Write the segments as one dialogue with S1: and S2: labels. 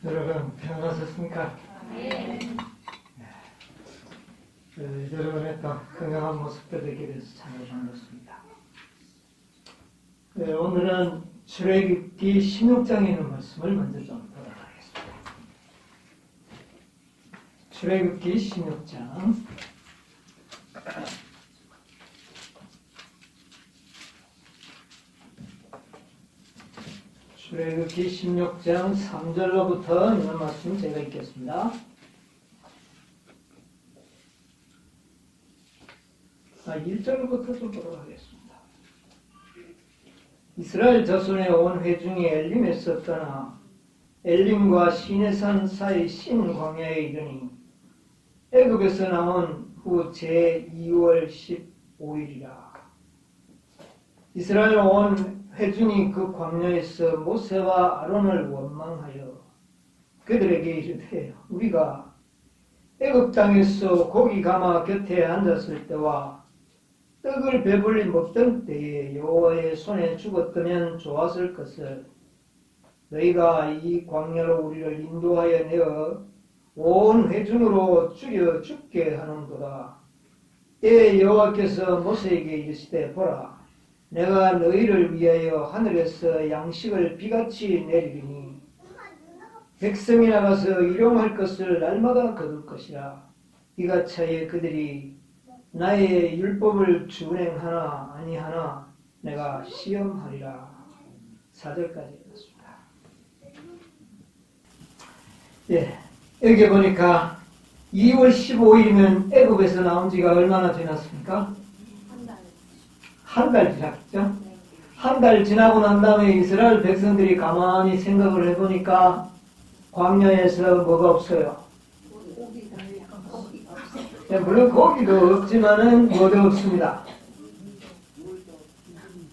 S1: 여러분 평안하셨습니까?
S2: 네.
S1: 여러분의 또 건강한 모습들 되게 돼서 참 반갑습니다. 오늘은 출애굽기 16장에 있는 말씀을 먼저 좀 보도록 하겠습니다. 출애굽기 16장 출애굽기 16장 3절로부터 있는 말씀 제가 읽겠습니다. 1절부터 좀 보도록 하겠습니다. 이스라엘 자손의 온 회중이 엘림에서 떠나 엘림과 시내산 사이 신 광야에 이르니 애굽에서 나온 후 제2월 15일이라. 이스라엘 온 회중이 그 광야에서 모세와 아론을 원망하여 그들에게 이르되 우리가 애굽 땅에서 고기 가마 곁에 앉았을 때와 떡을 배불리 먹던 때에 여호와의 손에 죽었다면 좋았을 것을 너희가 이 광야로 우리를 인도하여 내어 온 회중으로 죽여 죽게 하는도다. 때에 여호와께서 모세에게 이르시되 보라 내가 너희를 위하여 하늘에서 양식을 비같이 내리리니 백성이 나가서 일용할 것을 날마다 거둘 것이라. 이가 차에 그들이 나의 율법을 준행하나 아니하나 내가 시험하리라. 4절까지 읽었습니다. 여기 보니까 2월 15일이면 애굽에서 나온 지가 얼마나 지났습니까? 한 달 지났죠? 한 달 지나고 난 다음에 이스라엘 백성들이 가만히 생각을 해보니까 광야에서 뭐가 없어요? 물론 고기도 없지만은 뭐도 없습니다.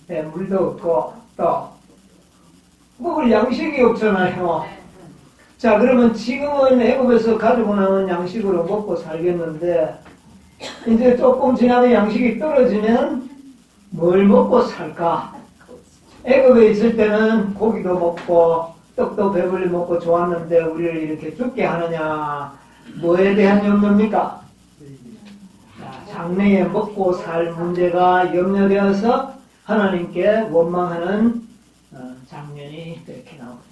S1: 물도 없고 또 먹을 양식이 없잖아요. 자, 그러면 지금은 애굽에서 가지고 나온 양식으로 먹고 살겠는데 이제 조금 지나면 양식이 떨어지면 뭘 먹고 살까? 애굽에 있을 때는 고기도 먹고 떡도 배불리 먹고 좋았는데 우리를 이렇게 죽게 하느냐? 뭐에 대한 염려입니까? 장래에 먹고 살 문제가 염려되어서 하나님께 원망하는 장면이 이렇게 나옵니다.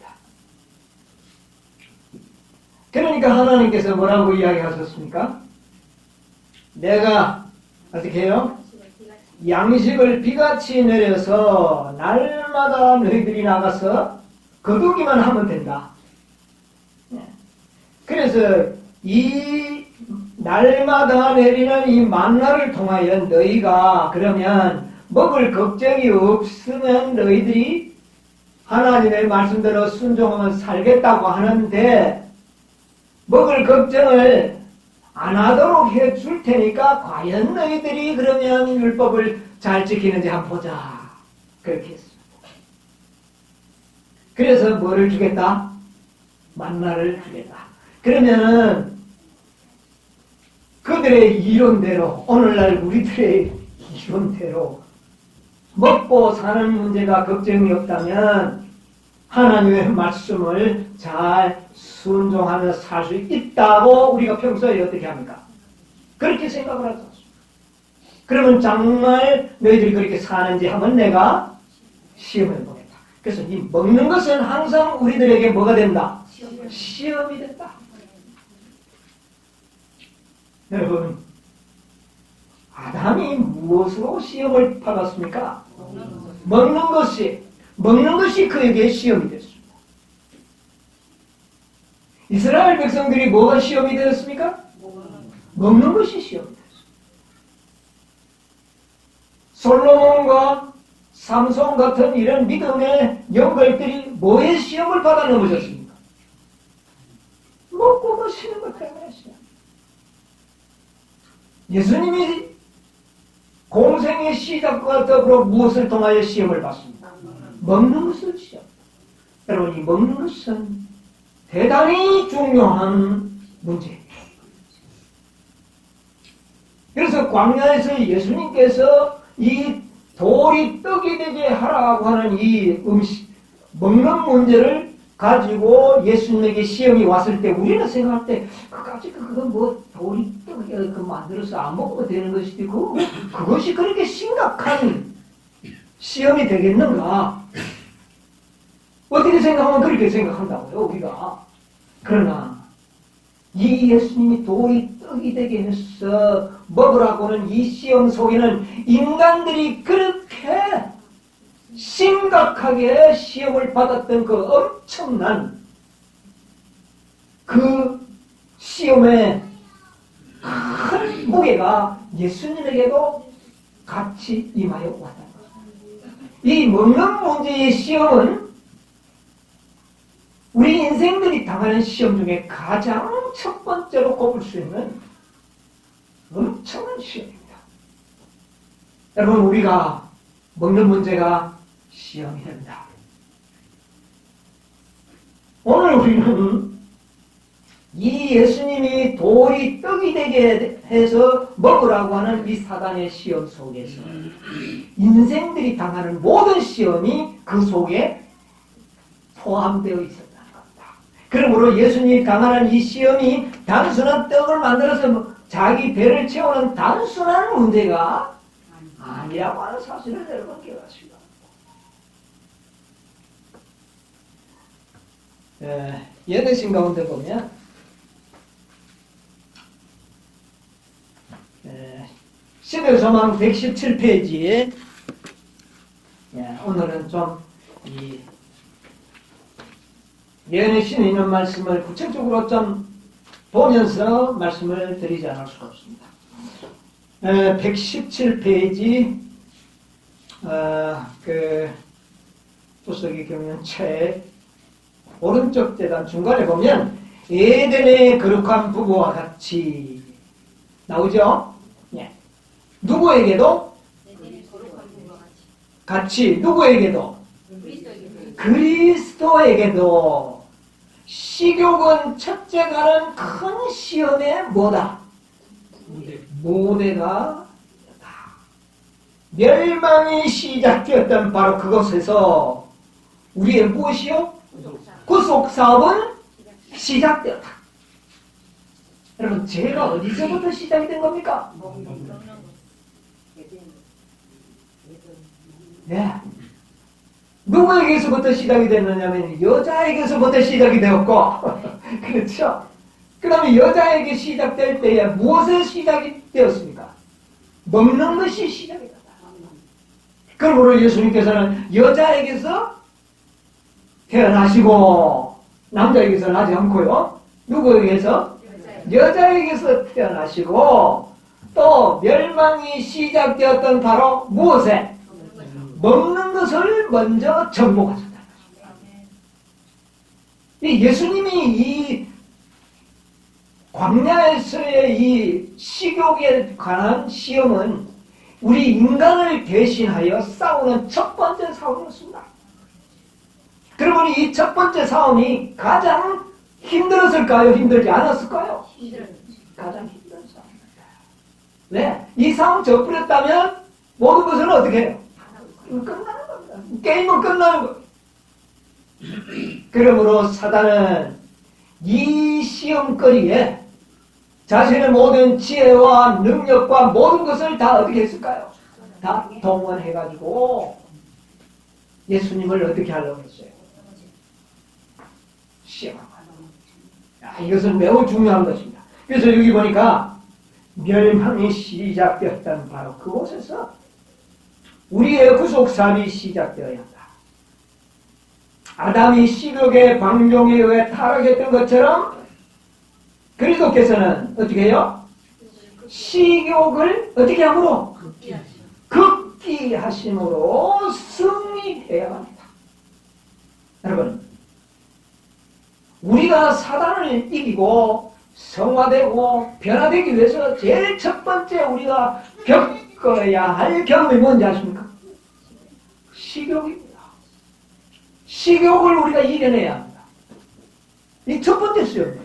S1: 그러니까 하나님께서 뭐라고 이야기하셨습니까? 내가 어떻게 해요? 양식을 비같이 내려서 날마다 너희들이 나가서 거두기만 하면 된다. 그래서 이 날마다 내리는 이 만나를 통하여 너희가 그러면 먹을 걱정이 없으면 너희들이 하나님의 말씀대로 순종하면 살겠다고 하는데 먹을 걱정을 안 하도록 해 줄 테니까 과연 너희들이 그러면 율법을 잘 지키는지 한번 보자. 그렇게 했습니다. 그래서 뭐를 주겠다? 만나를 주겠다. 그러면은 그들의 이론대로 오늘날 우리들의 이론대로 먹고 사는 문제가 걱정이 없다면 하나님의 말씀을 잘 순종하며 살 수 있다고 우리가 평소에 어떻게 합니까? 그렇게 생각을 하지 않습니까? 그러면 정말 너희들이 그렇게 사는지 한번 내가 시험해 보겠다. 그래서 이 먹는 것은 항상 우리들에게 뭐가 된다? 시험이 된다. 여러분, 아담이 무엇으로 시험을 받았습니까? 먹는 것이 그에게 시험이 됐습니다. 이스라엘 백성들이 뭐가 시험이 되었습니까? 먹는 것이 시험이 됐습니다. 솔로몬과 삼손 같은 이런 믿음의 영걸들이 뭐의 시험을 받아 넘어졌습니까? 먹고 마시는 것 때문에 시험. 예수님이 공생의 시작과 더불어 무엇을 통하여 시험을 받습니까? 먹는 것을 시험. 여러분, 이 먹는 것은 대단히 중요한 문제예요. 그래서 광야에서 예수님께서 이 돌이 떡이 되게 하라고 하는 이 음식, 먹는 문제를 가지고 예수님에게 시험이 왔을 때 우리는 생각할 때 그까짓 그건 뭐 돌이 그 만들어서 안 먹어도 되는 것이지 그것이 그렇게 심각한 시험이 되겠는가? 어떻게 생각하면 그렇게 생각한다고요, 우리가. 그러나 이 예수님이 돌이 떡이 되게 해서 먹으라고는 이 시험 속에는 인간들이 그렇게 심각하게 시험을 받았던 그 엄청난 그 시험의 큰 무게가 예수님에게도 같이 임하여 왔다. 이 먹는 문제의 시험은 우리 인생들이 당하는 시험 중에 가장 첫 번째로 꼽을 수 있는 엄청난 시험입니다. 여러분, 우리가 먹는 문제가 시험이 된다. 오늘 우리는 이 예수님이 돌이 떡이 되게 해서 먹으라고 하는 이 사단의 시험 속에서 인생들이 당하는 모든 시험이 그 속에 포함되어 있었다는 겁니다. 그러므로 예수님이 당하는 이 시험이 단순한 떡을 만들어서 자기 배를 채우는 단순한 문제가 아니라고 하는 사실을 여러분 기억하시기 바랍니다. 예내신 가운데 보면 시대 소망 117페이지에 오늘은 좀 이 예언의 신에 있는 말씀을 구체적으로 좀 보면서 말씀을 드리지 않을 수가 없습니다. 117페이지 그 부석이 경영책 오른쪽 재단 중간에 보면 에덴의 거룩한 부부와 같이 나오죠? 예. 누구에게도? 같이 누구에게도? 그리스도에게도. 식욕은 첫째가는 큰 시험의 뭐다? 모대가 멸망이 시작되었던 바로 그곳에서 우리의 무엇이요? 구속사업은 시작되었다. 여러분, 죄가 어디서부터 시작이 된 겁니까? 네. 누구에게서부터 시작이 됐느냐면 여자에게서부터 시작이 되었고 그렇죠? 그 다음에 여자에게 시작될 때에 무엇에 시작이 되었습니까? 먹는 것이 시작이 됐다. 그러므로 예수님께서는 여자에게서 태어나시고 남자에게서는 하지 않고요. 누구에게서? 여자에게서 태어나시고 또 멸망이 시작되었던 바로 무엇에? 먹는 것을 먼저 정복하셨다. 예수님이 이 광야에서의 이 식욕에 관한 시험은 우리 인간을 대신하여 싸우는 첫 번째 싸움이었습니다. 그러면 이 첫 번째 싸움이 가장 힘들었을까요? 힘들지 않았을까요? 가장 힘든 싸움입니다. 왜? 이 싸움 져버렸다면 모든 것은 어떻게 해요? 끝나는 겁니다. 게임은 끝나는 겁니다. 그러므로 사단은 이 시험거리에 자신의 모든 지혜와 능력과 모든 것을 다 어떻게 했을까요? 다 동원해가지고 예수님을 어떻게 하려고 했어요? 시험하고. 이것은 매우 중요한 것입니다. 그래서 여기 보니까 멸망이 시작되었던 바로 그곳에서 우리의 구속사업이 시작되어야 한다. 아담이 식욕의 방종에 의해 타락했던 것처럼 그리스도께서는 어떻게 해요? 식욕을 어떻게 함으로? 극기하심으로 승리해야 합니다. 여러분, 우리가 사단을 이기고 성화되고 변화되기 위해서 제일 첫 번째 우리가 겪어야 할 경험이 뭔지 아십니까? 식욕입니다. 식욕을 우리가 이겨내야 합니다. 이 첫 번째 시험이에요.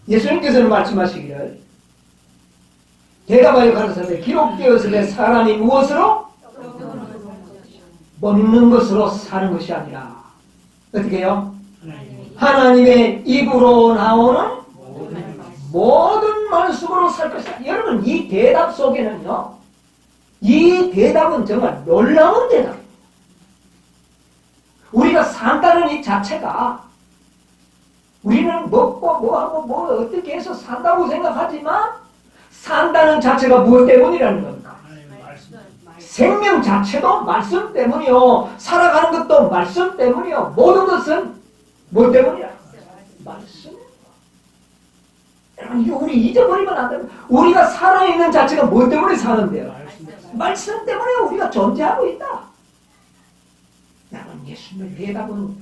S1: 예수님께서는 말씀하시기를 대답하여 가라사대 기록되었으되 사람이 무엇으로? 먹는 것으로 사는 것이 아니라 어떻게 해요? 하나님의 입으로 나오는 모든 말씀으로 살 것이다. 여러분 이 대답 속에는요, 이 대답은 정말 놀라운 대답입니다. 우리가 산다는 이 자체가 우리는 먹고 뭐하고 뭐 어떻게 해서 산다고 생각하지만 산다는 자체가 무엇 때문이라는 겁니까? 생명 자체도 말씀 때문이요, 살아가는 것도 말씀 때문이요, 모든 것은 뭐 때문이야? 말씀. 여러분 우리 잊어버리면 안 됩니다. 우리가 살아있는 자체가 뭐 때문에 사는데요? 말씀 때문에 우리가 존재하고 있다. 여러분 예수님의 대답은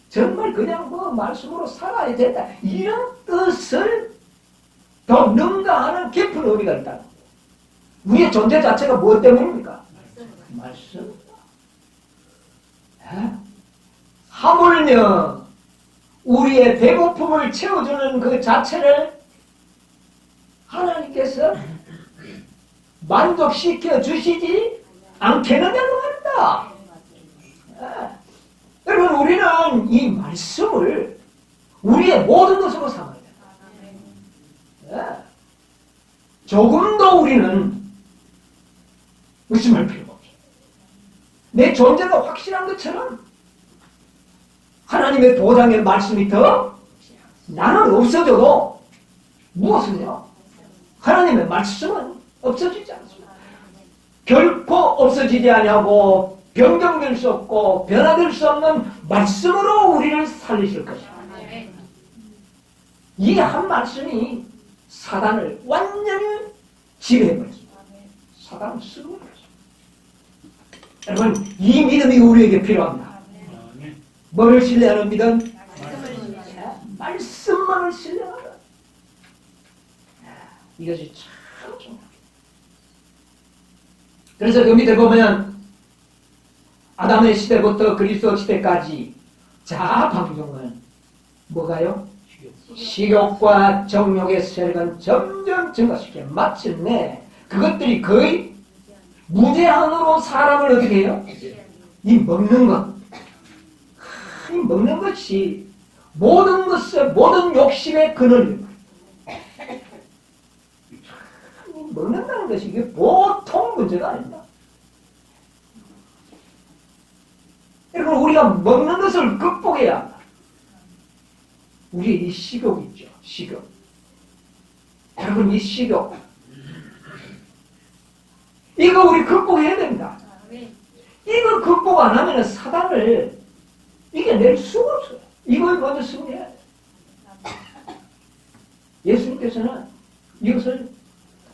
S1: 정말 그냥 뭐 말씀으로 살아야 된다, 이런 뜻을 더 능가하는 깊은 의미가 있다. 우리의 존재 자체가 무엇 때문입니까? 말씀. 하물며 우리의 배고픔을 채워주는 그 자체를 하나님께서 만족시켜 주시지 않겠느냐고 말입니다. 여러분 우리는 이 말씀을 우리의 모든 것으로 삼아야 돼요. 조금도 우리는 의심할 필요가 없어요. 내 존재가 확실한 것처럼 하나님의 도장의 말씀이 더 나는 없어져도 무엇은요? 하나님의 말씀은 없어지지 않습니다. 결코 없어지지 아니하고 변경될 수 없고 변화될 수 없는 말씀으로 우리를 살리실 것입니다. 이 한 말씀이 사단을 완전히 지배해버렸습니다. 사단을 쓰고 버렸습니다. 여러분 이 믿음이 우리에게 필요합니다. 뭐를 신뢰하는 믿음? 말씀만을 신뢰하라. 이것이 참 중요합니다. 그래서 그 밑에 보면 아담의 시대부터 그리스도 시대까지 자방종은 뭐가요? 식욕과 정욕의 세력은 점점 증가시켜 마침내 그것들이 거의 무제한으로 사람을 어떻게 해요? 이 먹는 것, 이 먹는 것이 모든 것의 모든 욕심의 근원입니다. 먹는다는 것이 이게 보통 문제가 아닙니다. 여러분 우리가 먹는 것을 극복해야 합니다. 우리 이 식욕 있죠. 식욕. 여러분 이 식욕 이거 우리 극복해야 됩니다. 이걸 극복 안 하면 사단을 이겨낼 수가 없어요. 이걸 먼저 승리해야 돼요. 예수님께서는 이것을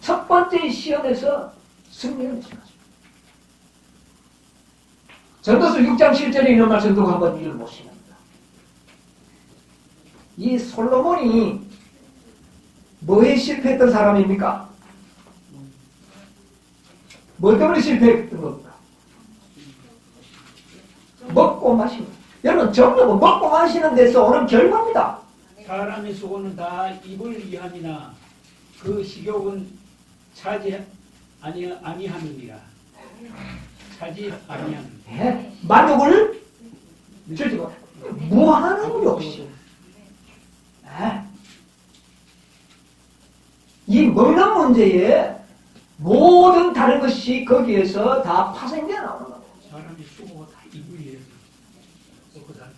S1: 첫 번째 시험에서 승리를 하셨습니다. 전도서 6장 7절에 있는 말씀 누구 한번 읽어보시면 이 솔로몬이 뭐에 실패했던 사람입니까? 뭐 때문에 실패했던 겁니까? 먹고 마시는. 여러분 정력은 먹고 마시는 데서 오는 결과입니다.
S2: 사람의 수고는 다 입을 위함이나 그 식욕은 차지 아니하느니라. 차지 아니하느니라.
S1: 네? 만족을 주지 못해. 무한한 욕심. 네? 이 먹는 문제에 모든 다른 것이 거기에서 다 파생되어 나오는 겁니다.
S2: 사람의 수고가 다 입을 위해서 먹고 사는.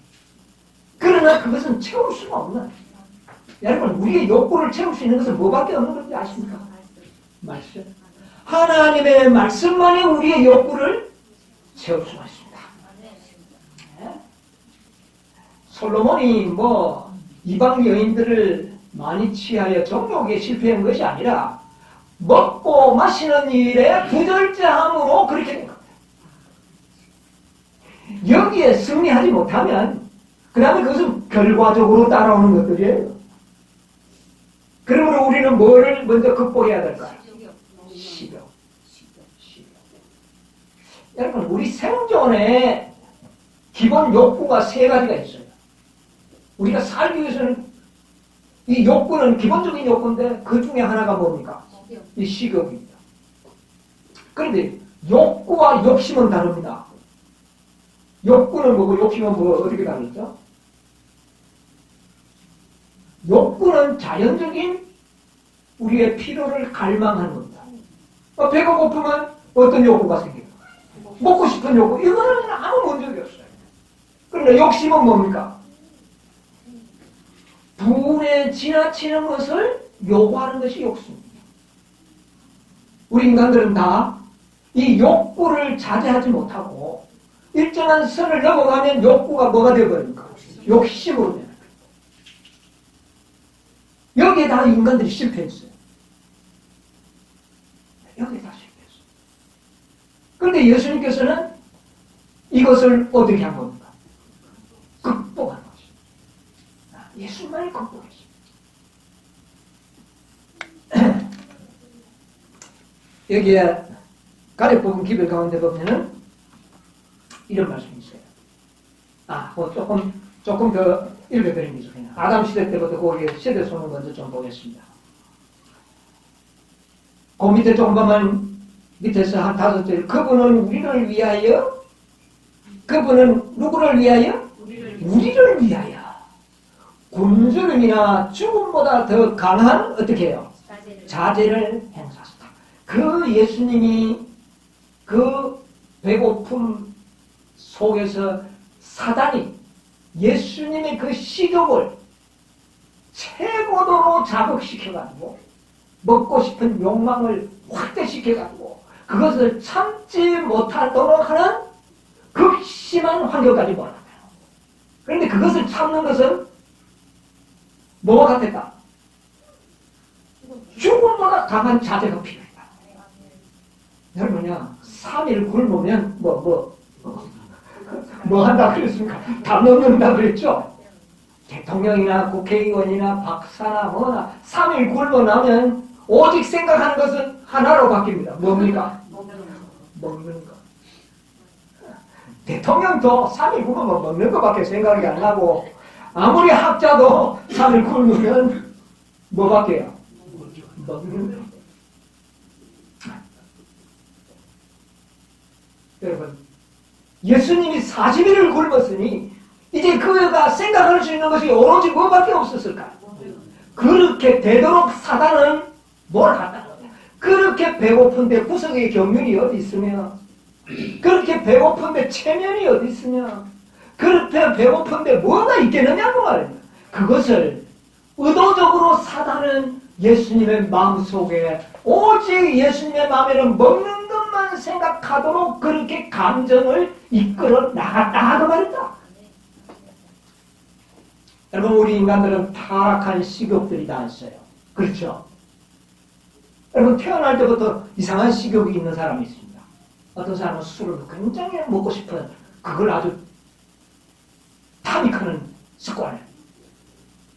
S1: 그러나 그것은 채울 수가 없는. 여러분 우리의 욕구를 채울 수 있는 것은 뭐밖에 없는 건지 아십니까? 말씀. 하나님의 말씀만이 우리의 욕구를 채울 수가 있습니다. 네? 솔로몬이 뭐 이방 여인들을 많이 취하여 정욕에 실패한 것이 아니라 먹고 마시는 일에 부절제함으로 그렇게 된 겁니다. 여기에 승리하지 못하면 그 다음에 그것은 결과적으로 따라오는 것들이에요. 그러므로 우리는 뭐를 먼저 극복해야 될까요? 식욕. 여러분 우리 생존에 기본 욕구가 세 가지가 있어요. 우리가 살기 위해서는 이 욕구는 기본적인 욕구인데 그 중에 하나가 뭡니까? 이 식욕입니다. 그런데 욕구와 욕심은 다릅니다. 욕구는 뭐고 욕심은 뭐고 어떻게 다르죠? 욕구는 자연적인 우리의 필요를 갈망하는 겁니다. 배가 고프면 어떤 욕구가 생겨요? 먹고 싶은 욕구. 이거는 아무 문제가 없어요. 그런데 욕심은 뭡니까? 분에 지나치는 것을 요구하는 것이 욕심입니다. 우리 인간들은 다 이 욕구를 자제하지 못하고 일정한 선을 넘어가면 욕구가 뭐가 되어버립니까? 욕심으로 되는 거예요. 여기에 다 인간들이 실패했어요. 여기에 다 실패했어요. 그런데 예수님께서는 이것을 어떻게 한 겁니까? 극복한 것입니다. 예수만이 극복했습니다. 여기에 가래뽑은 기별 가운데 보면은 이런 말씀이 있어요. 조금 더 읽어드립니다. 그냥. 아담 시대 때부터 거기 세대 손을 먼저 좀 보겠습니다. 그 밑에 조금만 밑에서 한 5절. 그분은 우리를 위하여, 그분은 누구를 위하여? 우리를 위하여. 굶주림이나 죽음보다 더 강한 어떻게 해요? 자제를 행사하셨다. 그 예수님이 그 배고픔 속에서 사단이 예수님의 그 식욕을 최고도로 자극시켜가지고 먹고 싶은 욕망을 확대시켜가지고 그것을 참지 못하도록 하는 극심한 환경까지 몰아가요. 그런데 그것을 참는 것은 뭐와 같았다? 죽음보다 강한 자제가 필요했다. 여러분요, 3일 굶으면 뭐 한다 그랬습니까? 답 넣는다 그랬죠? 대통령이나 국회의원이나 박사나 뭐나 3일 굶어 나면 오직 생각하는 것은 하나로 바뀝니다. 뭡니까? 먹는 거. 대통령도 3일 굶으면 먹는 것밖에 생각이 안 나고 아무리 학자도 3일 굶으면 뭐밖에 해요? 먹는 거. 여러분, 예수님이 40일을 굶었으니 이제 그가 생각할 수 있는 것이 오로지 뭐밖에 없었을까요? 그렇게 되도록 사단은 뭘 한다? 그렇게 배고픈데 구석에 경륜이 어디 있으며, 그렇게 배고픈데 체면이 어디 있으며, 그렇게 배고픈데 뭐가 있겠느냐고 말입니다. 그것을 의도적으로 사단은 예수님의 마음속에 오직 예수님의 마음에는 먹는 것만 생각하도록 그렇게 감정을 이끌어 나갔다 그 말이다. 여러분, 우리 인간들은 타락한 식욕들이 다 있어요. 그렇죠? 여러분, 태어날 때부터 이상한 식욕이 있는 사람이 있습니다. 어떤 사람은 술을 굉장히 먹고 싶은 그걸 아주 탐이 크는 습관을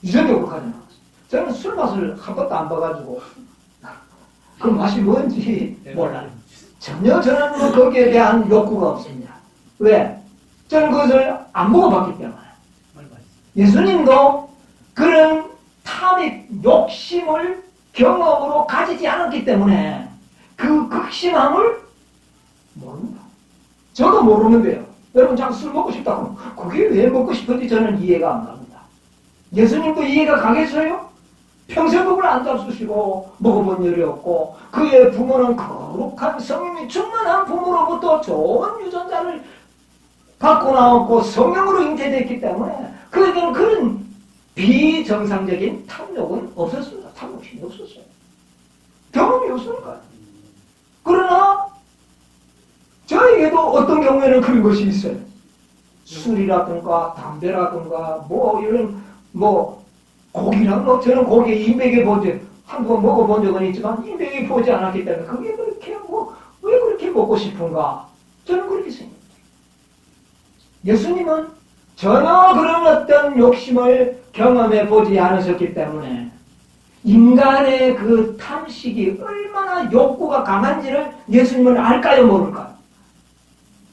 S1: 유전적으로 가져나갔어요. 저는 술 맛을 한 번도 안 봐가지고 그 맛이 뭔지 몰라요. 전혀 저는 뭐 거기에 대한 욕구가 없습니다. 왜? 저는 그것을 안 먹어봤기 때문에. 예수님도 그런 탐이 욕심을 경험으로 가지지 않았기 때문에 그 극심함을 모릅니다. 저도 모르는데요. 여러분 자꾸 술 먹고 싶다고 그게 왜 먹고 싶은지 저는 이해가 안 갑니다. 예수님도 이해가 가겠어요? 평생 그걸 안 잡수시고 먹어본 일이 없고 그의 부모는 거룩한 성령이 충만한 부모로부터 좋은 유전자를 갖고 나왔고 성령으로 잉태됐기 때문에 그에게는 그런 비정상적인 탐욕은 없었습니다. 탐욕심이 없었어요. 경험이 없으니까요. 그러나 저에게도 어떤 경우에는 그런 것이 있어요. 술이라든가 담배라든가 뭐 이런 고기랑 저는 고기에 인백에 한번 먹어본 적은 있지만 인백에 보지 않았기 때문에 그게 그렇게 왜 그렇게 먹고 싶은가? 저는 그렇게 생각합니다. 예수님은 전혀 그런 어떤 욕심을 경험해 보지 않으셨기 때문에 인간의 그 탐식이 얼마나 욕구가 강한지를 예수님은 알까요, 모를까요?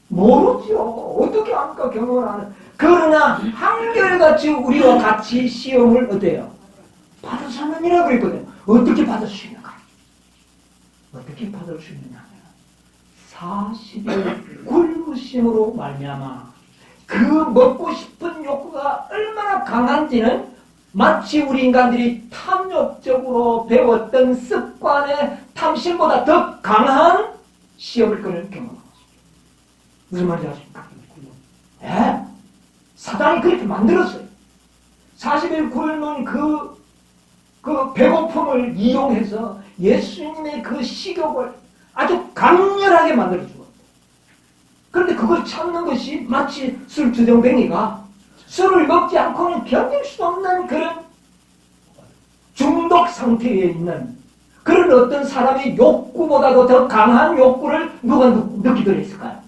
S1: 모르죠. 어떻게 합니까, 경험을 하는. 그러나 한결같이 우리와 같이 시험을 어때요? 받으셨느니라 그랬거든요. 어떻게 받으시는가? 어떻게 받을 수 있느냐? 40일 굶으심으로 말미암아 그 먹고 싶은 욕구가 얼마나 강한지는 마치 우리 인간들이 탐욕적으로 배웠던 습관의 탐심보다 더 강한 시험을 끊을 경험을 하십니다. 무슨 말인지 아십니까? 네. 사단이 그렇게 만들었어요. 40일 굶은 그 배고픔을 이용해서 예수님의 그 식욕을 아주 강렬하게 만들어주고, 그런데 그걸 참는 것이 마치 술주정뱅이가 술을 먹지 않고는 견딜 수 없는 그런 중독 상태에 있는 그런 어떤 사람의 욕구보다도 더 강한 욕구를 누가 느끼도록 했을까요?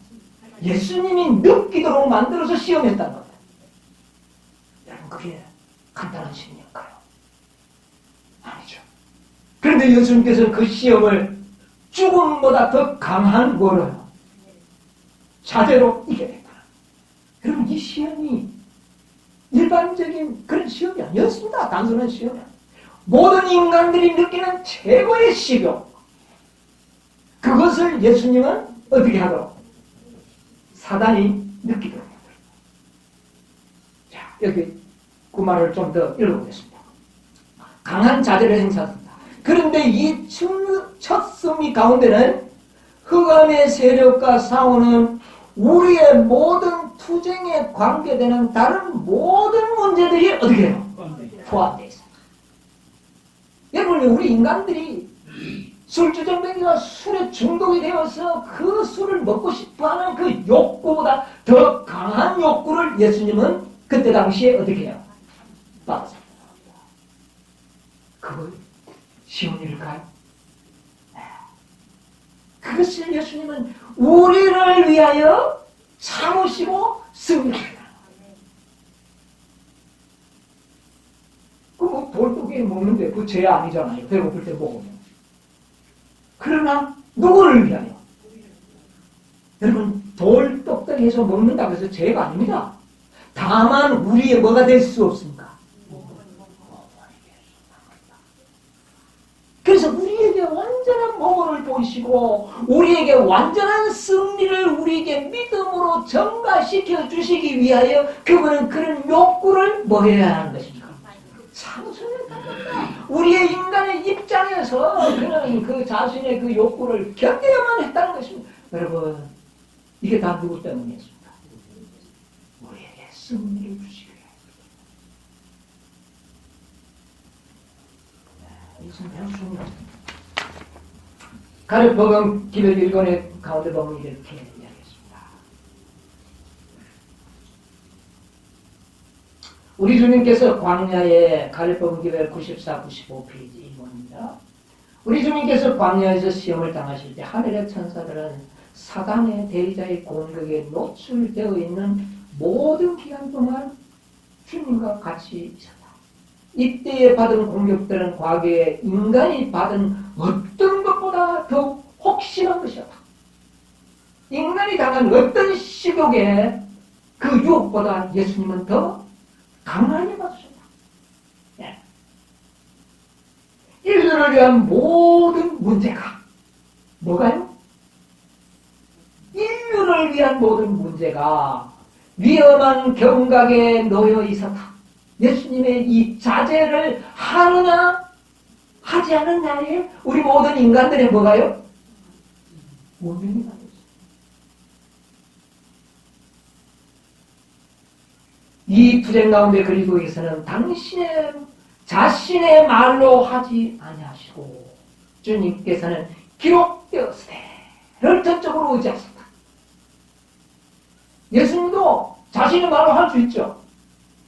S1: 예수님이 느끼도록 만들어서 시험했다는 거예요. 여러분, 그게 간단한 시험일까요? 아니죠. 그런데 예수님께서는 그 시험을 죽음보다 더 강한 거로요, 자제로 이겨냈다. 여러분, 이 시험이 일반적인 그런 시험이 아니었습니다. 단순한 시험이. 모든 인간들이 느끼는 최고의 식욕, 그것을 예수님은 어떻게 하도록? 사단이 느끼도록 만들었다. 자, 여기 그 말을 좀 더 읽어보겠습니다. 강한 자제를 행사한다. 그런데 이 첫 승리 가운데는 흑암의 세력과 싸우는 우리의 모든 투쟁에 관계되는 다른 모든 문제들이 어떻게 해요? 포함되어 있습니다. 여러분, 우리 인간들이 술주정뱅이가 술에 중독이 되어서 그 술을 먹고 싶어하는 그 욕구보다 더 강한 욕구를 예수님은 그때 당시에 어떻게 해요? 받았습니다. 그걸 쉬운 일일까요? 그것을 예수님은 우리를 위하여 참으시고 승리했다. 그 돌떡이 먹는데 그 죄 아니잖아요. 배고플 때 먹으면. 그러나 누구를 위하여? 여러분, 돌떡덩이에서 먹는다고 해서 죄가 아닙니다. 다만 우리의 뭐가 될 수 없습니까? 그래서 우리에게 완전한 복을 보이시고 우리에게 완전한 승리를 우리에게 믿음으로 전가시켜 주시기 위하여 그분은 그런 욕구를 뭐 해야 하는 것입니까? 참선했다. 우리의 인간의 입장에서 그는 그 자신의 그 욕구를 견뎌야만 했다는 것입니다. 여러분, 이게 다 누구 때문이었습니까? 우리에게 승리를 주시기 위하여. 가르법은 기별 1권의 가운데 보면 이렇게 이야기했습니다. 우리 주님께서 광야에 가르법은 기별 94, 95페이지 1권입니다. 우리 주님께서 광야에서 시험을 당하실 때 하늘의 천사들은 사단의 대리자의 공격에 노출되어 있는 모든 기간 동안 주님과 같이 있었다. 이때에 받은 공격들은 과거에 인간이 받은 어떤 것보다 더 혹심한 것이었다. 인간이 당한 어떤 식욕의 그 유혹보다 예수님은 더 강하게 받으셨다. 예. 인류를 위한 모든 문제가 뭐가요? 인류를 위한 모든 문제가 위험한 경각에 놓여 있었다. 예수님의 이 자제를 하느냐 하지 않느냐에 우리 모든 인간들의 뭐가요? 운명이 달려 있어요. 이 투쟁 가운데 그리스도께서는 당신의 자신의 말로 하지 아니하시고 주님께서는 기록되었으되 전적으로 의지하셨다. 예수님도 자신의 말로 할 수 있죠.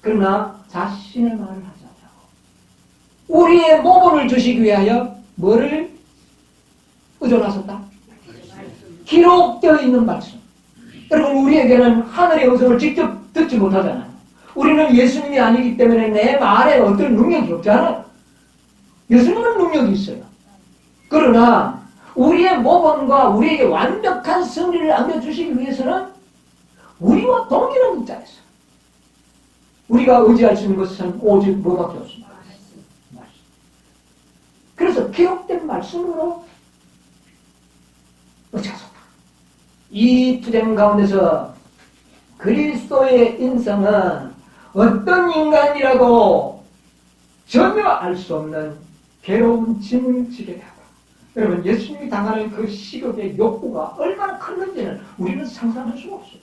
S1: 그러나 자신의 말을 하지 않냐고. 우리의 모범을 주시기 위하여 뭐를 의존하셨다? 기록되어 있는 말씀. 여러분, 우리에게는 하늘의 음성을 직접 듣지 못하잖아요. 우리는 예수님이 아니기 때문에 내 말에 어떤 능력이 없잖아요. 예수님은 능력이 있어요. 그러나 우리의 모범과 우리에게 완벽한 승리를 안겨주시기 위해서는 우리와 동일한 입장에서 우리가 의지할 수 있는 것은 오직 뭐밖에 없습니다. 그래서 기록된 말씀으로 어쩌소까. 이 투쟁 가운데서 그리스도의 인성은 어떤 인간이라도 전혀 알 수 없는 괴로운 짐을 지게 되다. 여러분, 예수님이 당하는 그 식욕의 욕구가 얼마나 컸는지는 우리는 상상할 수가 없어요.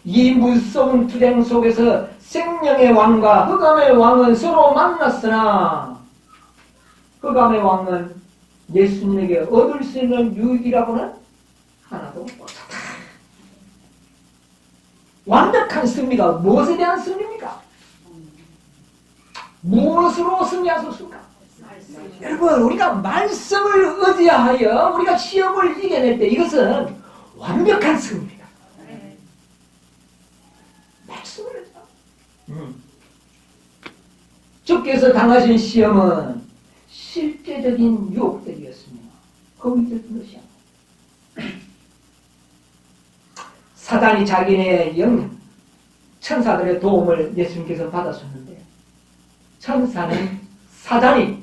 S1: 이 무서운 투쟁 속에서 생명의 왕과 흑암의 왕은 서로 만났으나 흑암의 왕은 예수님에게 얻을 수 있는 유익이라고는 하나도 없었다. 완벽한 승리가 무엇에 대한 승리입니까? 무엇으로 승리하셨습니까? 여러분, 우리가 말씀을 의지하여 우리가 시험을 이겨낼 때 이것은 완벽한 승리입니다. 말씀을 의지하여. 주께서 당하신 시험은 실제적인 유혹들이었으며 거기적인 것이 아니라 사단이 자기네 영역, 천사들의 도움을 예수님께서 받았었는데 천사는 사단이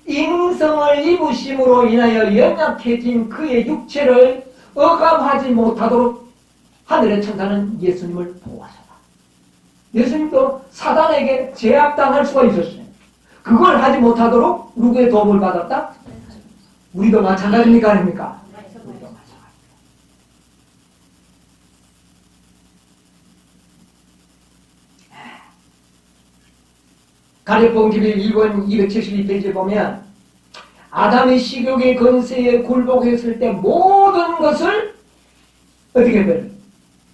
S1: 인성을 입으심으로 인하여 연약해진 그의 육체를 억압하지 못하도록 하늘의 천사는 예수님을 보호하셨다. 예수님도 사단에게 제압당할 수가 있었어요. 그걸 하지 못하도록 누구의 도움을 받았다? 우리도 마찬가지입니까? 아닙니까? 우리도 마찬가지입니다. 가려폰 기밀 1권 272페이지에 보면 아담이 식욕의 권세에 굴복했을 때 모든 것을 어떻게 해요?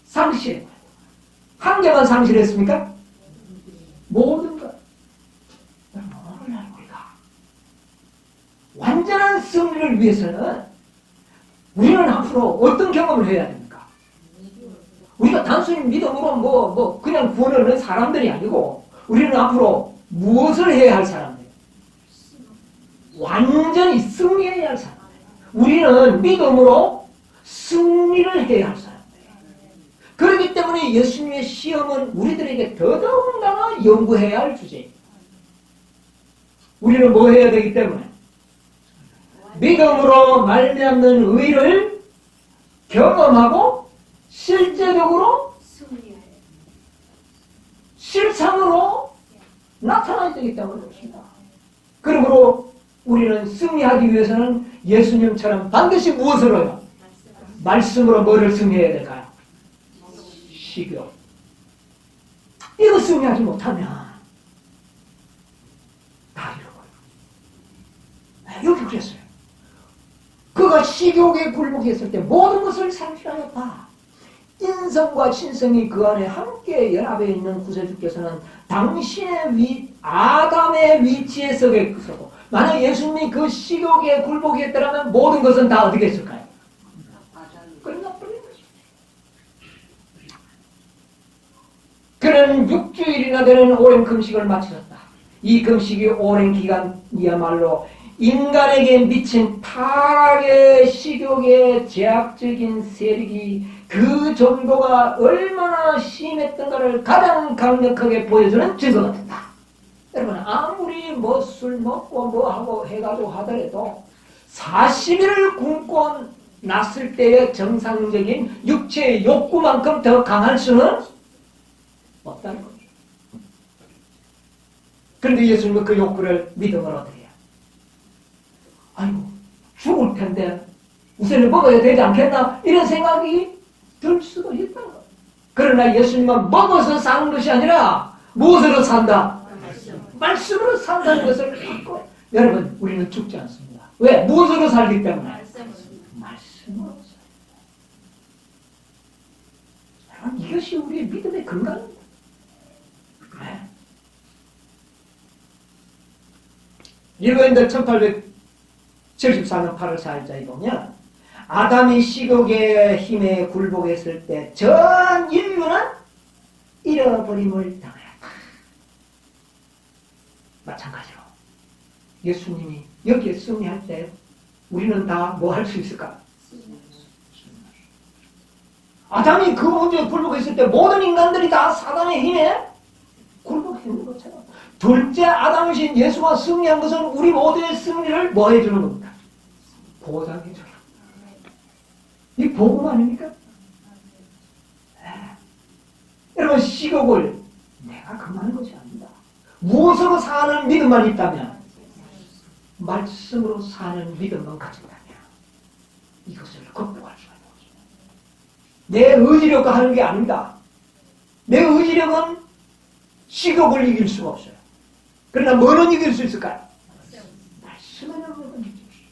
S1: 상실해요. 한 개만 상실했습니까? 모든 것. 오늘날 우리가 완전한 승리를 위해서는 우리는 앞으로 어떤 경험을 해야 됩니까? 우리가 단순히 믿음으로 그냥 구원을 얻는 사람들이 아니고 우리는 앞으로 무엇을 해야 할 사람들이에요? 완전히 승리해야 할 사람들. 우리는 믿음으로 승리를 해야 할 사람들. 그렇기 때문에 예수님의 시험은 우리들에게 더더군다나 연구해야 할 주제입니다. 우리는 뭐 해야 되기 때문에? 믿음으로 말미암는 의를 경험하고 실제적으로 실상으로 나타나야 되기 때문에 그렇습니다. 그러므로 우리는 승리하기 위해서는 예수님처럼 반드시 무엇으로요? 말씀으로 뭐를 승리해야 될까요? 식욕. 이거 승리하지 못하면 다 잃어버려요. 여기 그랬어요. 그가 식욕에 굴복했을 때 모든 것을 상실하였다. 인성과 신성이 그 안에 함께 연합해 있는 구세주께서는 당신의 아담의 위치에 서고 만약 예수님이 그 식욕에 굴복했더라면 모든 것은 다 어떻게 했을까요? 끝나버린 것입니다. 그는 6주일이나 되는 오랜 금식을 마치셨다. 이 금식이 오랜 기간이야말로 인간에게 미친 타락의 식욕의 제약적인 세력이 그 정도가 얼마나 심했던가를 가장 강력하게 보여주는 증거가 된다. 여러분, 아무리 술 먹고 하고 해가지고 하더라도 40일을 굶고 났을 때의 정상적인 육체의 욕구만큼 더 강할 수는 없다는 거죠. 그런데 예수님은 그 욕구를 믿음으로 어떻게 해요? 아이고, 죽을 텐데 우선은 먹어야 되지 않겠나? 이런 생각이 들 수도 있다는 거예요. 그러나 예수님은 먹어서 사는 것이 아니라 무엇으로 산다? 말씀으로 산다는 것을 갖고 여러분, 우리는 죽지 않습니다. 왜? 무엇으로 살기 때문에? 말씀으로 살기 때문에. 여러분, 이것이 우리의 믿음의 근간입니다. 네. 일거인들 1874년 8월 4일자에 보면 아담이 식욕의 힘에 굴복했을 때 전 인류는 잃어버림을 당하였다. 마찬가지로 예수님이 여기에 승리할 때 우리는 다 뭐 할 수 있을까? 아담이 그 문제에 굴복했을 때 모든 인간들이 다 사단의 힘에 굴복했어요. 있는 것처럼 둘째 아담이신 예수가 승리한 것은 우리 모두의 승리를 뭐 해주는 겁니까? 보장해줘요. 이 복음 아닙니까? 여러분, 식욕을 내가 금하는 것이 아니다. 무엇으로 사는 믿음만 있다면, 말씀으로 사는 믿음만 가진다면 이것을 극복할 수가 있는 것입니다. 내 의지력과 하는 게 아닙니다. 내 의지력은 식욕을 이길 수가 없어요. 그러나 뭐는 이길 수 있을까요? 말씀은 이길 수 있어요.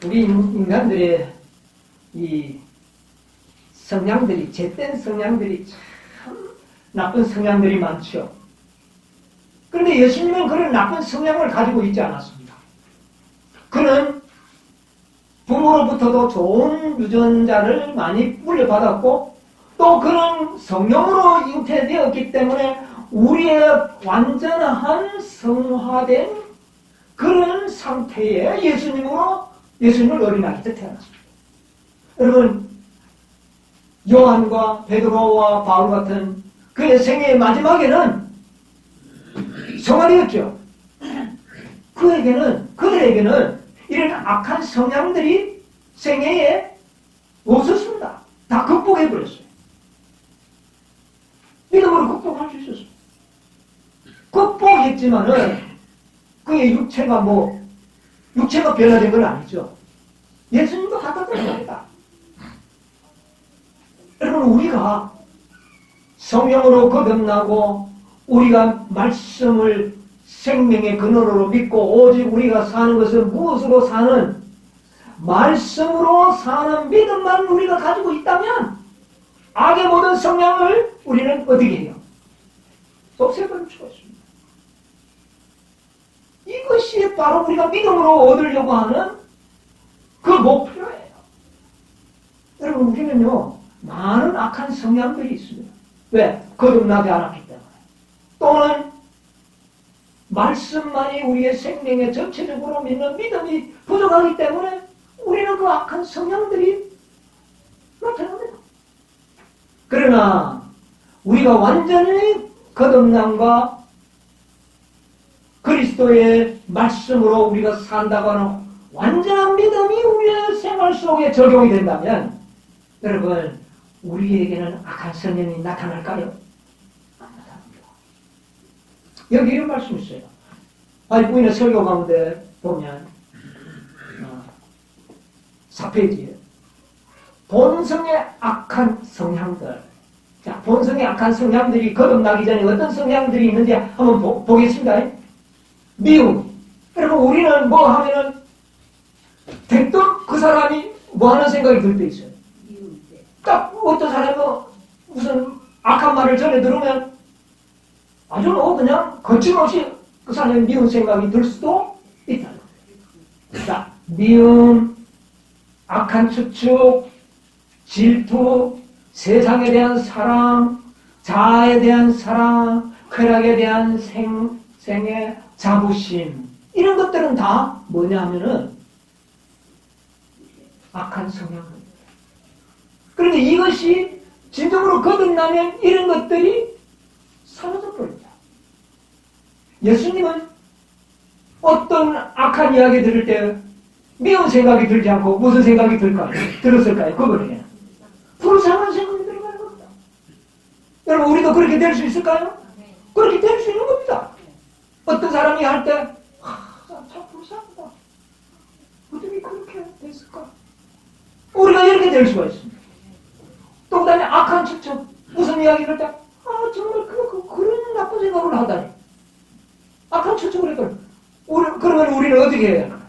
S1: 우리 인간들의 이 성향들이, 잿된 성향들이 참 나쁜 성향들이 많죠. 그런데 예수님은 그런 나쁜 성향을 가지고 있지 않았습니다. 그는 부모로부터도 좋은 유전자를 많이 물려받았고 또 그는 성령으로 잉태되었기 때문에 우리의 완전한 성화된 그런 상태의 예수님을 어린아기 때 태어났습니다. 여러분, 요한과 베드로와 바울 같은 그의 생애의 마지막에는 성화되었죠. 그들에게는 이런 악한 성향들이 생애에 없었습니다. 다 극복해버렸어요. 믿음으로 극복할 수 있었어요. 극복했지만은 그의 육체가 변화된 건 아니죠. 예수님도 같았답니다. 여러분, 우리가 성령으로 거듭나고 우리가 말씀을 생명의 근원으로 믿고 오직 우리가 사는 것은 무엇으로 사는? 말씀으로 사는 믿음만 우리가 가지고 있다면 악의 모든 성향을 우리는 어떻게 해요? 없애버릴 수가 있습니다. 이것이 바로 우리가 믿음으로 얻으려고 하는 그 목표예요. 여러분, 우리는요 많은 악한 성향들이 있습니다. 왜? 거듭나지 않았기 때문에. 또는 말씀만이 우리의 생명에 전체적으로 믿는 믿음이 부족하기 때문에 우리는 그 악한 성향들이 나타납니다. 그러나 우리가 완전히 거듭남과 그리스도의 말씀으로 우리가 산다고 하는 완전한 믿음이 우리의 생활 속에 적용이 된다면 여러분, 우리에게는 악한 성향이 나타날까요? 안 나타납니다. 여기 이런 말씀이 있어요. 바이부인의 설교 가운데 보면 4페이지에 본성의 악한 성향들, 자, 본성의 악한 성향들이 거듭나기 전에 어떤 성향들이 있는지 한번 보겠습니다. 미움. 여러분, 우리는 뭐 하면은 대뜸 그 사람이 뭐 하는 생각이 들 때 있어요. 딱 어떤 사람이 무슨 악한 말을 전해 들으면 아주 그냥 거침없이 그 사람의 미운 생각이 들 수도 있다. 자, 미움, 악한 추측, 질투, 세상에 대한 사랑, 자아에 대한 사랑, 쾌락에 대한 생애, 자부심, 이런 것들은 다 뭐냐 하면은 악한 성향입니다. 그런데 이것이 진정으로 거듭나면 이런 것들이 사라져 버립니다. 예수님은 어떤 악한 이야기 들을 때 미운 생각이 들지 않고 무슨 생각이 들었을까요? 그거는 불쌍한 생각이 들어가는 겁니다. 여러분, 우리도 그렇게 될 수 있을까요? 그렇게 될 수 있는 겁니다. 어떤 사람이 할 때 참 불쌍하다. 어떻게 그렇게 됐을까? 우리가 이렇게 될 수가 있습니다. 또 그다음에 악한 추측, 무슨 이야기를 할 때 정말 그런 나쁜 생각을 하다니. 악한 추측을 했더니 그러면 우리는 어떻게 해야 할까?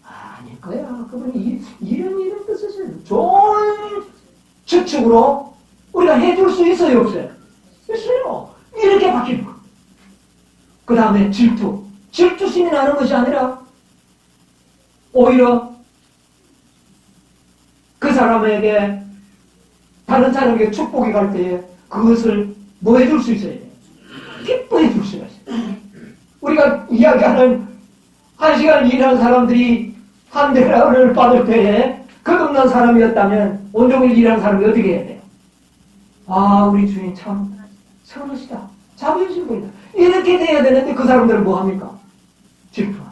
S1: 아닐 거야. 그분이 이런 뜻을 좋은 추측으로 우리가 해줄 수 있어요, 없어요? 있어요. 이렇게 바뀌는 거. 그 다음에 질투심이 나는 것이 아니라 오히려 그 사람에게 다른 사람에게 축복이 갈 때에 그것을 뭐 해줄 수 있어야 돼요? 기뻐해 줄 수가 있어요. 우리가 이야기하는 1시간 일하는 사람들이 한대라를 받을 때에 거듭난 사람이었다면 온종일 일하는 사람이 어떻게 해야 돼요? 아, 우리 주인 참 선하시다. 자비하신 분이다. 이렇게 돼야 되는데 그 사람들은 뭐 합니까? 질투하죠.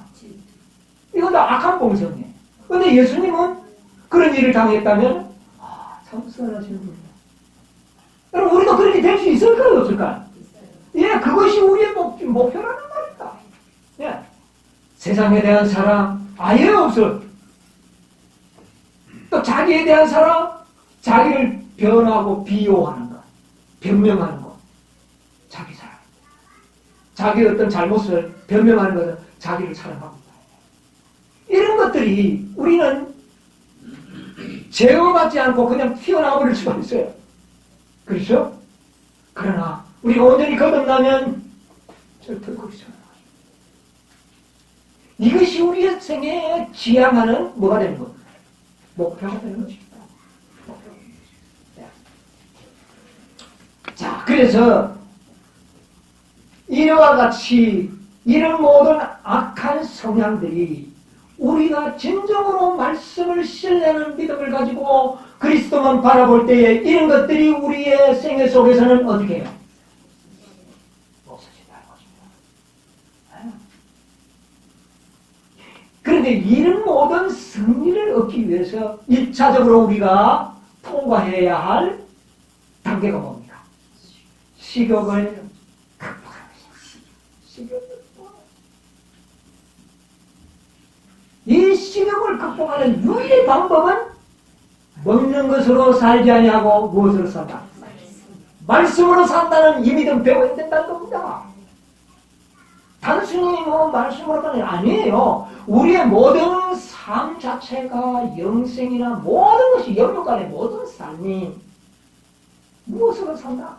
S1: 이건 다 악한 본성이에요. 근데 예수님은 그런 일을 당했다면 참 선하신 분이다. 여러분, 우리도 그렇게 될 수 있을까요? 없을까요? 예, 그것이 우리의 목표라는 말입니다. 예. 세상에 대한 사랑 아예 없어. 또 자기에 대한 사랑, 자기를 변하고 비호하는 것, 변명하는 것, 자기 사랑. 자기의 어떤 잘못을 변명하는 것은 자기를 사랑합니다. 이런 것들이 우리는 제어받지 않고 그냥 튀어나와 버릴 수가 있어요. 그렇죠? 그러나 우리가 온전히 거듭나면 절대 거기서 이것이 우리의 생에 지향하는 뭐가 되는 겁니다. 목표가 되는 것입니다. 자, 그래서 이와 같이 이런 모든 악한 성향들이 우리가 진정으로 말씀을 신뢰하는 믿음을 가지고 그리스도만 바라볼 때에 이런 것들이 우리의 생애 속에서는 어떻게 해요? 없어진다는 것입니다. 그런데 이런 모든 승리를 얻기 위해서 1차적으로 우리가 통과해야 할 단계가 뭡니까? 식욕을 극복하는 것입니다. 식욕을 이 식욕을 극복하는 유일의 방법은 먹는 것으로 살지 아니하고 무엇으로 산다? 말씀으로 산다는 이 믿음 배워야 된다는 겁니다. 단순히 말씀으로는 아니에요. 우리의 모든 삶 자체가 영생이나 모든 것이 영육 간의 모든 삶이 무엇으로 산다?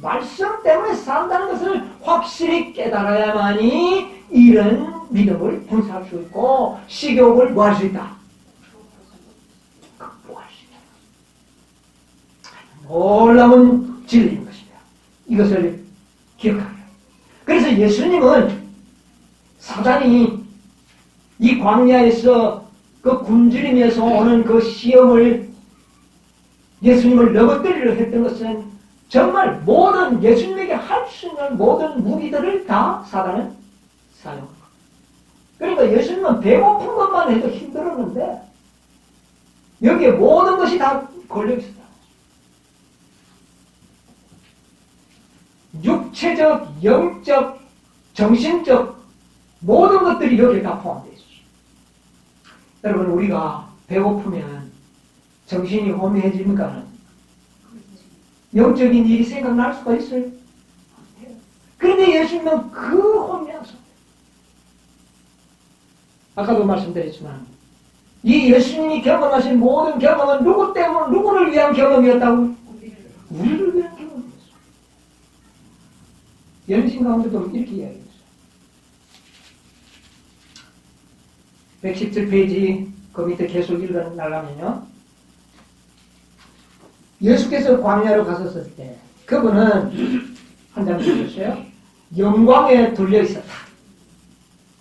S1: 말씀 때문에 산다는 것을 확실히 깨달아야만이 이런 믿음을 행사할 수 있고 식욕을 뭐 할 수 있다? 극복할 수 있다. 놀라운 진리인 것입니다. 이것을 기억하라. 그래서 예수님은 사단이 이 광야에서 그 굶주림에서 오는 그 시험을 예수님을 넘어뜨리려 했던 것은 정말 모든 예수님에게 할 수 있는 모든 무기들을 다 사단은 사용합니다. 그러니까 예수님은 배고픈 것만 해도 힘들었는데 여기에 모든 것이 다 걸려있었다. 육체적, 영적, 정신적 모든 것들이 여기에 다 포함되어 있어요. 여러분, 우리가 배고프면 정신이 혼미해집니까? 영적인 일이 생각날 수가 있어요. 그런데 예수님은 그 혼미한 상태. 아까도 말씀드렸지만 이 예수님이 경험하신 모든 경험은 누구 때문에, 누구를 위한 경험이었다고? 우리를 위한 경험이었어요. 연신 가운데도 이렇게 이야기했어요. 117페이지 그 밑에 계속 읽어나가면요. 예수께서 광야로 가셨을 때 그분은 한 장 읽으셨어요. 영광에 둘려 있었다.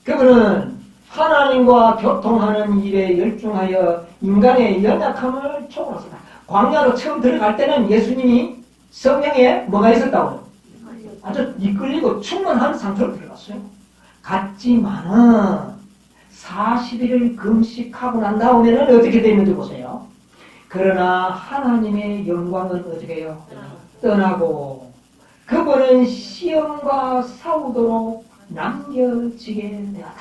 S1: 그분은 하나님과 교통하는 일에 열중하여 인간의 연약함을 초월했다. 광야로 처음 들어갈 때는 예수님이 성령에 뭐가 있었다고요? 아주 이끌리고 충만한 상태로 들어갔어요. 같지만은 40일을 금식하고 난 다음에는 어떻게 되는지 보세요. 그러나 하나님의 영광은 어떻게 해요? 떠나고 그분은 시험과 싸우도록 남겨지게 되었다.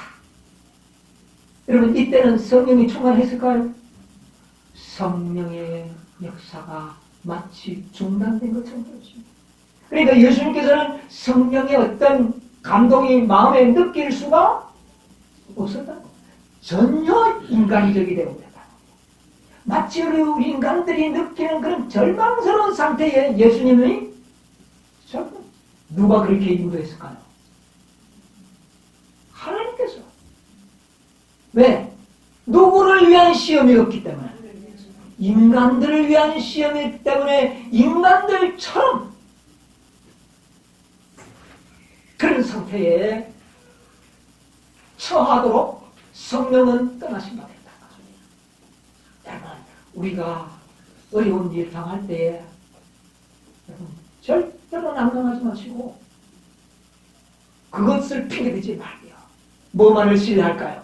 S1: 여러분, 이때는 성령이 충만했을까요? 성령의 역사가 마치 중단된 것처럼 보였습니다. 그러니까 예수님께서는 성령의 어떤 감동이 마음에 느낄 수가 없었다. 전혀 인간적이 되고 있다. 마치 우리 인간들이 느끼는 그런 절망스러운 상태에 예수님이 누가 그렇게 인도했을까요? 하나님께서. 왜? 누구를 위한 시험이었기 때문에. 인간들을 위한 시험이기 때문에 인간들처럼 그런 상태에 처하도록 성령은 떠나신 바 됐다. 여러분, 우리가 어려운 일 당할 때에 여러분, 절대로 난감하지 마시고 그것을 핑계대지 말게요. 뭐만을 신뢰할까요?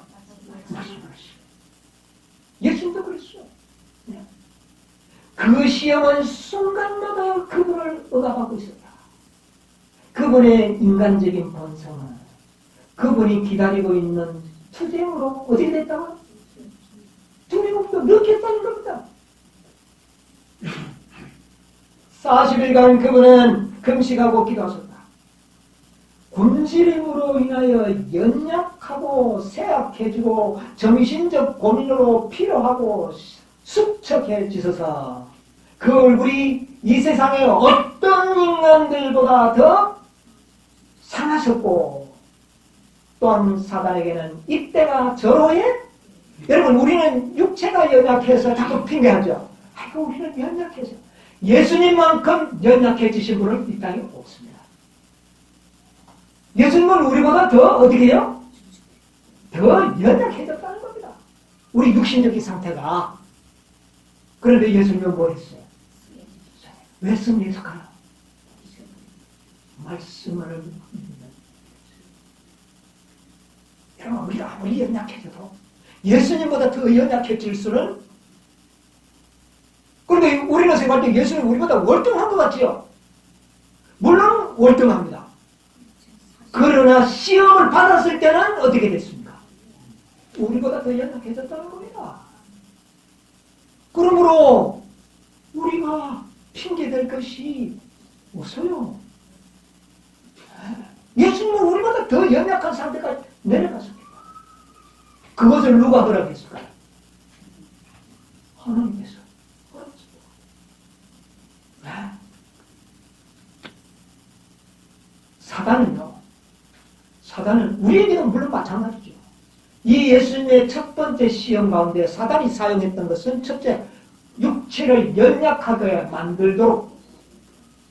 S1: 말씀을 신뢰. 예수님도 그랬어요. 네. 그 시험은 순간마다 그분을 억압하고 있었다. 그분의 인간적인 본성은 그분이 기다리고 있는 투쟁으로 어떻게 됐다고요? 두려움도 넣겠다는 겁니다. 40일간 그분은 금식하고 기도하셨다. 굶주림으로 인하여 연약하고 쇠약해지고 정신적 고민으로 피로하고 숙척해지셔서 그 얼굴이 이 세상의 어떤 인간들보다 더 상하셨고 또한 사단에게는 이때가 절호의 여러분 우리는 육체가 연약해서 자꾸 핑계하죠. 아이고 우리는 연약해서 예수님만큼 연약해지신 분은 이 땅에 없습니다. 예수님은 우리보다 더 어떻게 해요? 더 연약해졌다는 겁니다. 우리 육신적인 상태가. 그런데 예수님은 뭐 했어요? 왜 승리해석하나? 말씀을 여러분 우리가 아무리 연약해져도 예수님보다 더 연약해질 수는 그런데 우리는 생각할 때 예수는 우리보다 월등한 것 같지요? 물론 월등합니다. 그러나 시험을 받았을 때는 어떻게 됐습니까? 우리보다 더 연약해졌다는 겁니다. 그러므로 우리가 핑계댈 것이 없어요. 예수님은 우리보다 더 연약한 상태까지 내려갔습니다. 그것을 누가 허락했을까요? 하나님께서 허락했습니다. 사단은 우리에게는 물론 마찬가지죠. 이 예수님의 첫 번째 시험 가운데 사단이 사용했던 것은 첫째, 육체를 연약하게 만들도록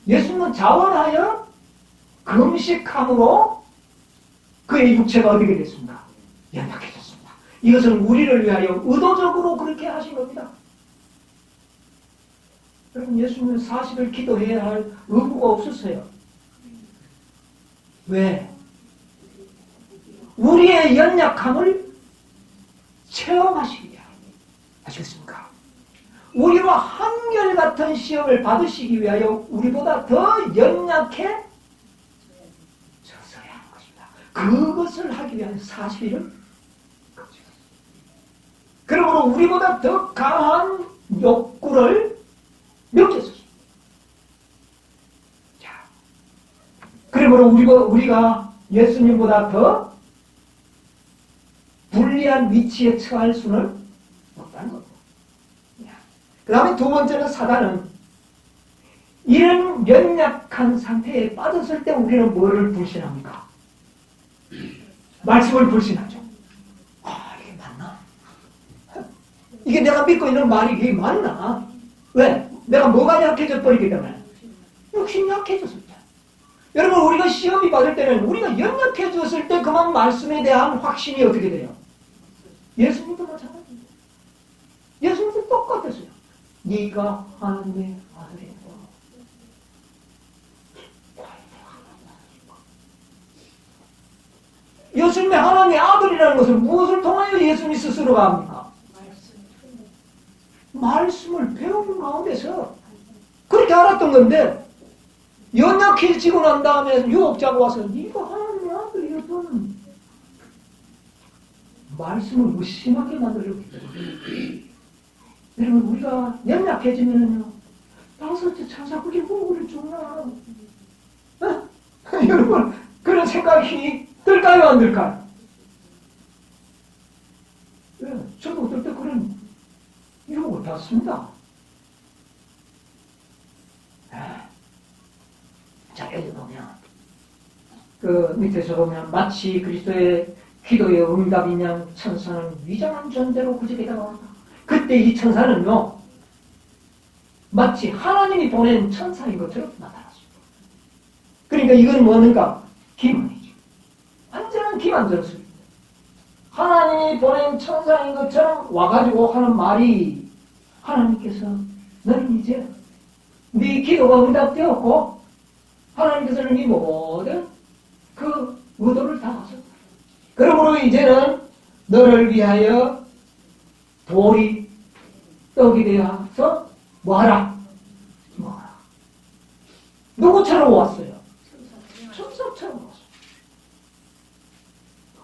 S1: 예수님은 자원하여 금식함으로 그의 육체가 어떻게 됐습니까? 연약해졌습니다. 이것은 우리를 위하여 의도적으로 그렇게 하신 겁니다. 여러분 예수님은 40일 기도해야 할 의무가 없었어요. 왜? 우리의 연약함을 체험하시기 위하여. 아시겠습니까? 우리와 한결같은 시험을 받으시기 위하여 우리보다 더 연약해 져서야 하는 것입니다. 그것을 하기 위한 40일은 그러므로 우리보다 더 강한 욕구를 느꼈습니다. 자, 그러므로 우리가 예수님보다 더 불리한 위치에 처할 수는 없다는 겁니다. 그 다음에 두 번째는 사단은 이런 연약한 상태에 빠졌을 때 우리는 뭐를 불신합니까? 말씀을 불신하죠. 아, 이게 맞나? 이게 내가 믿고 있는 말이 이게 맞나? 왜? 내가 뭐가 약해져 버리기 때문에. 육신이 약해졌을 때. 여러분 우리가 시험이 받을 때는 우리가 연약해졌을 때 그만 말씀에 대한 확신이 어떻게 돼요? 예수님도 마찬가지입니다. 예수님도 똑같았어요. 네가 하나님의 아들이고 예수님의 하나님의 아들이라는 것을 무엇을 통하여 예수님 스스로가 합니까? 말씀을 배우는 가운데서 그렇게 알았던 건데 연약해지고 난 다음에 유혹자가 와서 네가 하나님의 아들이었던 말씀을 무심하게 만들었기 때문에 여러분 우리가 연약해지면요 다섯째 천사 그게 뭐 우리 죽나 여러분 그런 생각이 들까요 안 들까요? 저도 어떨 때 그런 유혹을 받습니다. 자 여기 보면 그 밑에서 보면 마치 그리스도의 기도의 응답인 양 천사는 위장한 존재로 그저께 다가온다. 그때 이 천사는요 마치 하나님이 보낸 천사인 것처럼 나타났습니다. 그러니까 이건 뭐는가? 기만이죠. 완전한 기만전술입니다. 하나님이 보낸 천사인 것처럼 와가지고 하는 말이 하나님께서 너는 이제 네 기도가 응답되었고 하나님께서는 네 모든 그 의도를 다 하셨다. 그러므로 이제는 너를 위하여 돌이 떡이 되어서 뭐하라? 뭐하라? 누구처럼 왔어요? 천사처럼 왔어요.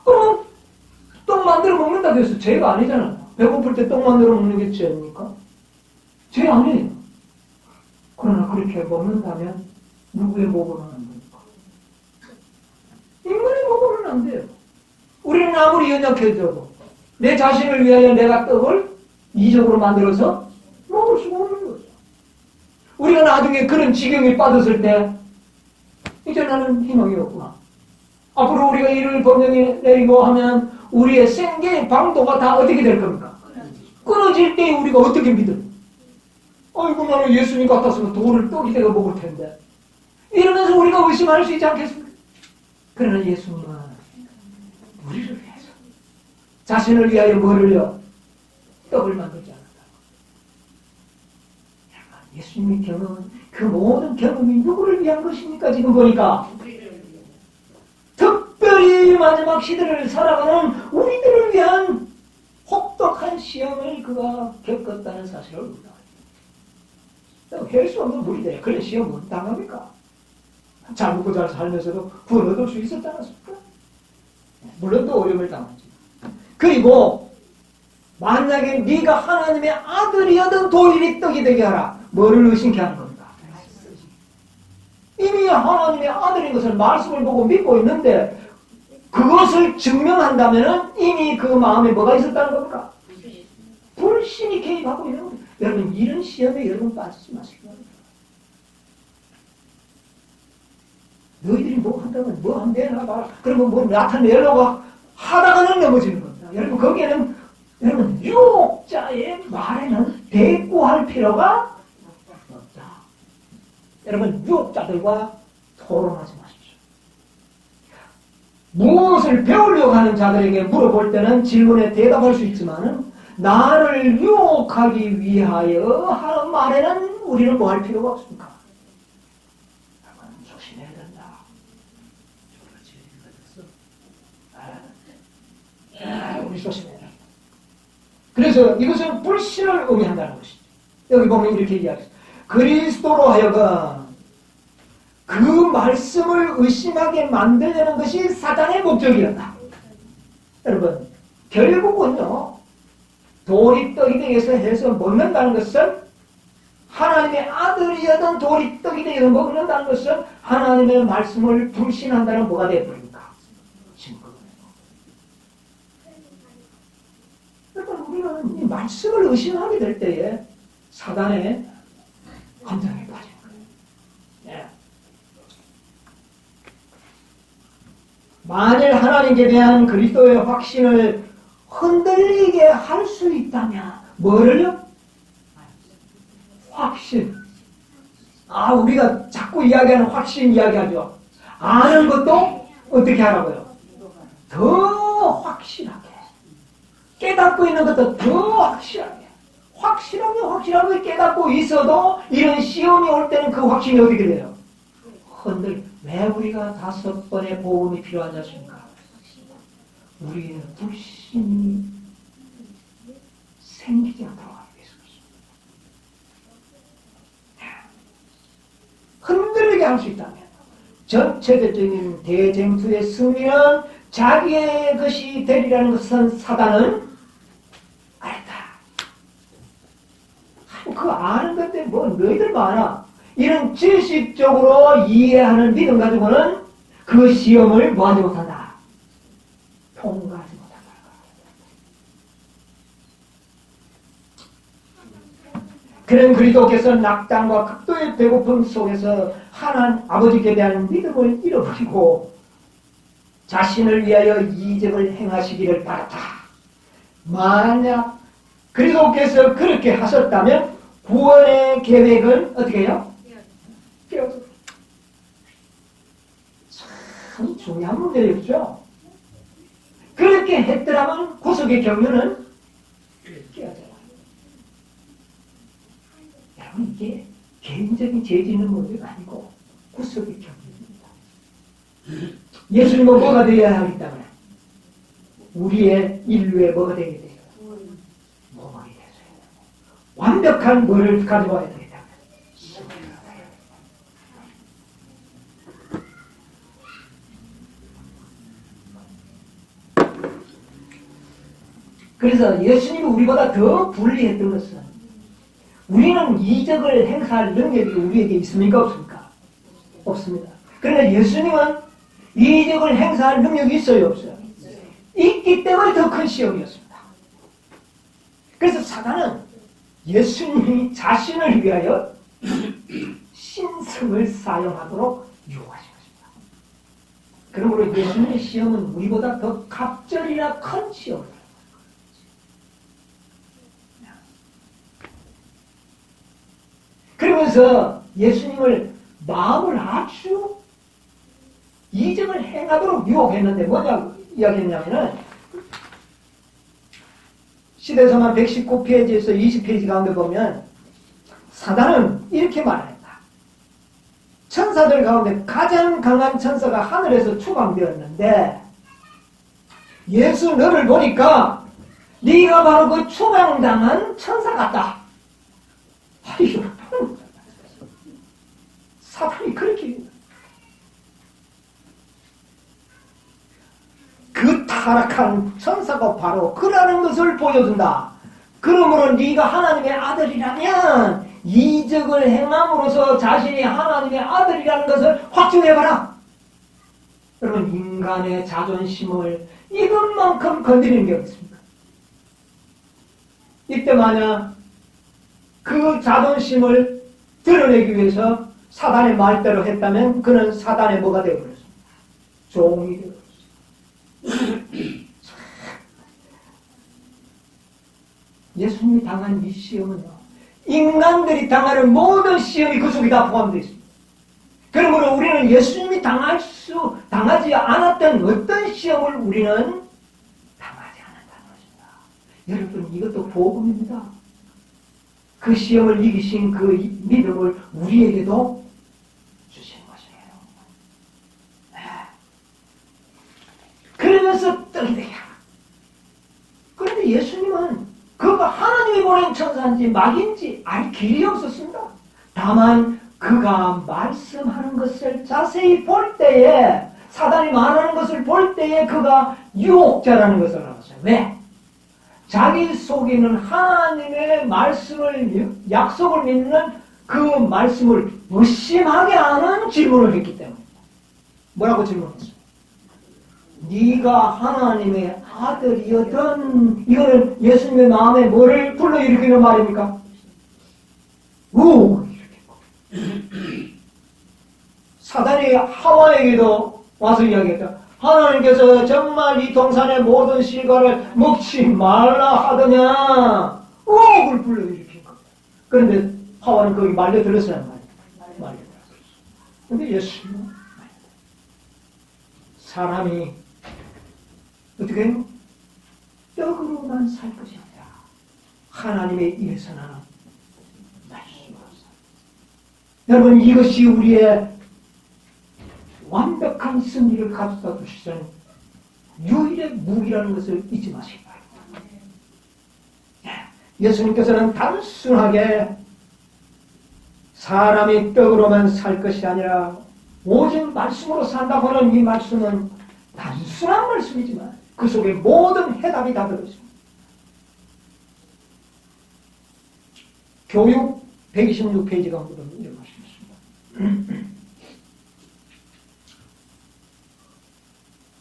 S1: 그럼 떡 만들어 먹는다 그래서 죄가 아니잖아요. 배고플 때 떡 만들어 먹는 게 죄입니까? 죄 아니에요. 그러나 그렇게 먹는다면 누구의 목으로는 안 됩니까? 인간의 목으로는 안 돼요. 우리는 아무리 연약해져도 내 자신을 위하여 내가 떡을 이적으로 만들어서 먹을 수가 없는 거죠. 우리가 나중에 그런 지경에 빠졌을 때 이제 나는 희망이 없구나. 앞으로 우리가 이를 번영해 내리고 하면 우리의 생계의 방도가 다 어떻게 될 겁니까? 끊어질 때 우리가 어떻게 믿어? 아이고 나는 예수님 같았으면 돌을 떡이 되어 먹을 텐데 이러면서 우리가 의심할 수 있지 않겠습니까? 그러나 예수님은 우리를 위해서 자신을 위하여 뭐를요? 떡을 만들지 않았다. 예수님의 경험은 그 모든 경험이 누구를 위한 것입니까? 지금 보니까 특별히 마지막 시대를 살아가는 우리들을 위한 혹독한 시험을 그가 겪었다는 사실을 우리가 할 수 없는 우리들 그런 시험은 당합니까? 잘 먹고 잘 살면서도 구원 얻을 수 있었지 않았습니까? 물론 또 어려움을 당하지. 그리고 만약에 네가 하나님의 아들이어든 도일이 떡이 되게 하라. 뭐를 의심케 하는 겁니까? 이미 하나님의 아들인 것을 말씀을 보고 믿고 있는데 그것을 증명한다면 이미 그 마음에 뭐가 있었다는 겁니까? 불신이 개입하고 있는 겁니다. 여러분 이런 시험에 여러분 빠지지 마시기 바랍니다. 너희들이 뭐 한다면 뭐 하면 내놔 봐라. 그러면 뭐 나타내려고 하다가는 넘어지는 겁니다. 여러분 거기에는 여러분 유혹자의 말에는 대꾸할 필요가 없다. 여러분 유혹자들과 토론하지 마십시오. 무엇을 배우려고 하는 자들에게 물어볼 때는 질문에 대답할 수 있지만은 나를 유혹하기 위하여 하는 말에는 우리는 뭐 할 필요가 없습니까? 조심해야 된다. 우리 조심해야 된다. 그래서 이것은 불신을 의미한다는 것이죠. 여기 보면 이렇게 이야기했어요. 그리스도로 하여금 그 말씀을 의심하게 만들려는 것이 사단의 목적이었다. 여러분 결국은요. 돌이 떡이 되어서 해서 먹는다는 것은 하나님의 아들이어든 돌이 떡이 되어서 먹는다는 것은 하나님의 말씀을 불신한다는 뭐가 되어버립니까? 증거예요. 그러니까 우리는 이 말씀을 의심하게 될 때에 사단의 함정에 빠지는 거예요. 예. 만일 하나님께 대한 그리스도의 확신을 흔들리게 할 수 있다면 뭐를요? 확신. 우리가 자꾸 이야기하는 확신 이야기하죠. 아는 것도 어떻게 하라고요? 더 확실하게. 깨닫고 있는 것도 더 확실하게. 확실하게 깨닫고 있어도 이런 시험이 올 때는 그 확신이 어떻게 돼요? 왜 우리가 5번의 보험이 필요하지 않습니까? 우리의 불신이 생기지 않도록 하기 위해서입니다. 흔들리게 할 수 있다면 전체적인 대쟁투의 승리는 자기의 것이 되리라는 것은 사단은 알았다. 그거 아는 건데 뭐 너희들 많아. 이런 지식적으로 이해하는 믿음 가지고는 그 시험을 뭐하지 못한다. 통과하지 못한다. 그런 그리스도께서 낙담과 극도의 배고픔 속에서 하나님 아버지께 대한 믿음을 잃어버리고 자신을 위하여 이적을 행하시기를 바랐다. 만약 그리스도께서 그렇게 하셨다면 구원의 계획은 어떻게 해요? 참 중요한 문제였죠. 그렇게 그렇게 했더라면 구속의 경륜은 깨어져요. 여러분, 이게 개인적인 죄 짓는 문제가 아니고 구속의 경륜입니다. 예수님은 뭐가 되어야 하겠다면 우리의 인류에 뭐가 되어야 돼요? 몸이 되어야 완벽한 뭐를 가져와야 되겠다. 그래서 예수님이 우리보다 더 불리했던 것은 우리는 이적을 행사할 능력이 우리에게 있습니까? 없습니까? 없습니다. 그러나 예수님은 이적을 행사할 능력이 있어요? 없어요? 있기 때문에 더 큰 시험이었습니다. 그래서 사단은 예수님이 자신을 위하여 신성을 사용하도록 유혹하신 것입니다. 그러므로 예수님의 시험은 우리보다 더 갑절이나 큰 시험입니다. 그러면서 예수님을 마음을 아주 이적을 행하도록 유혹했는데 뭐냐 이야기했냐면은 시대서만 119페이지에서 20페이지 가운데 보면 사단은 이렇게 말합니다. 천사들 가운데 가장 강한 천사가 하늘에서 추방되었는데 예수 너를 보니까 네가 바로 그 추방당한 천사 같다. 이거 사탄이 그렇게 그 타락한 천사가 바로 그라는 것을 보여준다. 그러므로 네가 하나님의 아들이라면 이적을 행함으로써 자신이 하나님의 아들이라는 것을 확증해봐라. 여러분, 인간의 자존심을 이것만큼 건드리는 게 어딨습니까? 이때 만약 그 자존심을 드러내기 위해서 사단의 말대로 했다면 그는 사단의 뭐가 되어버렸습니다. 종이 되어버렸습니다. 예수님이 당한 이 시험은요, 인간들이 당하는 모든 시험이 그 속에 다 포함되어 있습니다. 그러므로 우리는 예수님이 당하지 않았던 어떤 시험을 우리는 당하지 않았다는 것입니다. 여러분, 이것도 복음입니다. 그 시험을 이기신 그 믿음을 우리에게도 주신 것이에요. 그러면서 떡이 되게 하라. 그런데 예수님은 그가 하나님이 보낸 천사인지 막인지 알 길이 없었습니다. 다만 그가 말씀하는 것을 자세히 볼 때에, 사단이 말하는 것을 볼 때에 그가 유혹자라는 것을 알았어요. 왜? 자기 속에 있는 하나님의 말씀을, 약속을 믿는 그 말씀을 무심하게 하는 질문을 했기 때문입니다. 뭐라고 질문했어요? 네가 하나님의 아들이었던, 이거는 예수님의 마음에 뭐를 불러일으키는 말입니까? 오! 사단이 하와에게도 와서 이야기했다. 하나님께서 정말 이 동산의 모든 실과를 먹지 말라 하더냐? 우옥을 불러일으킨 겁니다. 그런데 하와는 거기 말려들었어요. 말려들었어요. 근데 예수님은 사람이 어떻게 해요? 떡으로만 살 것이 아니라 하나님의 입에서 나는 말씀으로서. 여러분, 이것이 우리의 완벽한 승리를 가져다 주시는 유일의 무기라는 것을 잊지 마시기 바랍니다. 예수님께서는 단순하게 사람이 떡으로만 살 것이 아니라 오직 말씀으로 산다고 하는 이 말씀은 단순한 말씀이지만 그 속에 모든 해답이 다 들어있습니다. 교육 126페이지 가운데 이런 말씀이 있습니다.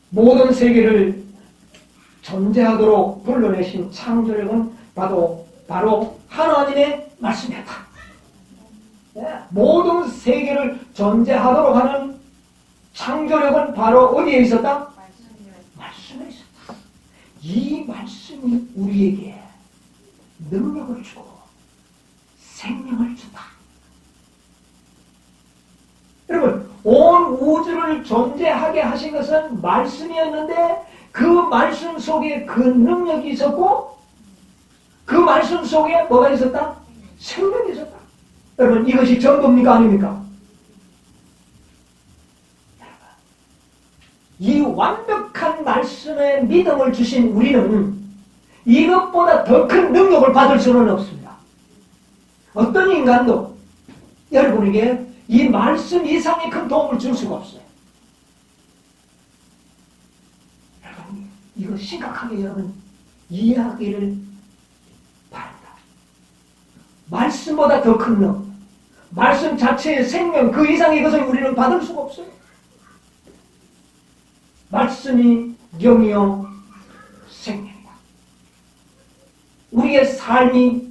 S1: 모든 세계를 존재하도록 불러내신 창조력은 바로 하나님의 말씀이었다. 모든 세계를 존재하도록 하는 창조력은 바로 어디에 있었다? 말씀에 있었다. 이 말씀이 우리에게 능력을 주고 생명을 준다. 여러분, 온 우주를 존재하게 하신 것은 말씀이었는데 그 말씀 속에 그 능력이 있었고 그 말씀 속에 뭐가 있었다? 생명이 있었다. 여러분 이것이 전부입니까? 아닙니까? 이 완벽한 말씀에 믿음을 주신 우리는 이것보다 더 큰 능력을 받을 수는 없습니다. 어떤 인간도 여러분에게 이 말씀 이상의 큰 도움을 줄 수가 없어요. 여러분 이거 심각하게 여러분 이해하기를 바랍니다. 말씀보다 더 큰 능력, 말씀 자체의 생명 그 이상의 것을 우리는 받을 수가 없어요. 말씀이 영이요 생명이다. 우리의 삶이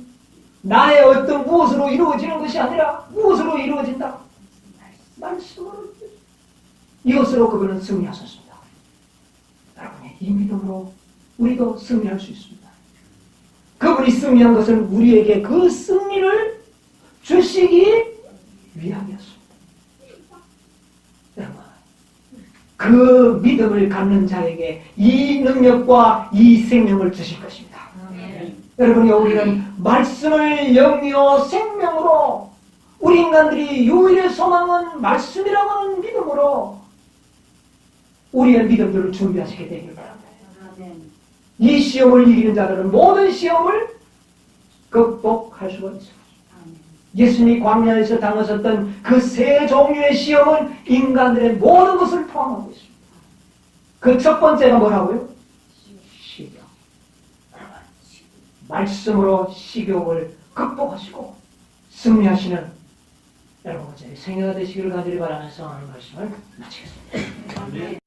S1: 나의 어떤 무엇으로 이루어지는 것이 아니라 무엇으로 이루어진다? 말씀으로. 이것으로 그분은 승리하셨습니다. 여러분의 이 믿음으로 우리도 승리할 수 있습니다. 그분이 승리한 것은 우리에게 그 승리를 주시기 위함이었습니다. 여러분 그 믿음을 갖는 자에게 이 능력과 이 생명을 주실 것입니다. 여러분이 우리는 말씀을 영이요 생명으로 우리 인간들이 유일의 소망은 말씀이라고 하는 믿음으로 우리의 믿음들을 준비하시게 되길 바랍니다. 이 시험을 이기는 자들은 모든 시험을 극복할 수가 있습니다. 예수님이 광야에서 당하셨던 그 세 종류의 시험은 인간들의 모든 것을 포함하고 있습니다. 그 첫 번째가 뭐라고요? 시경. 말씀으로 식욕을 극복하시고 승리하시는 여러분 저희 생애가 되시기를 간절히 바라면서 오늘 말씀을 마치겠습니다.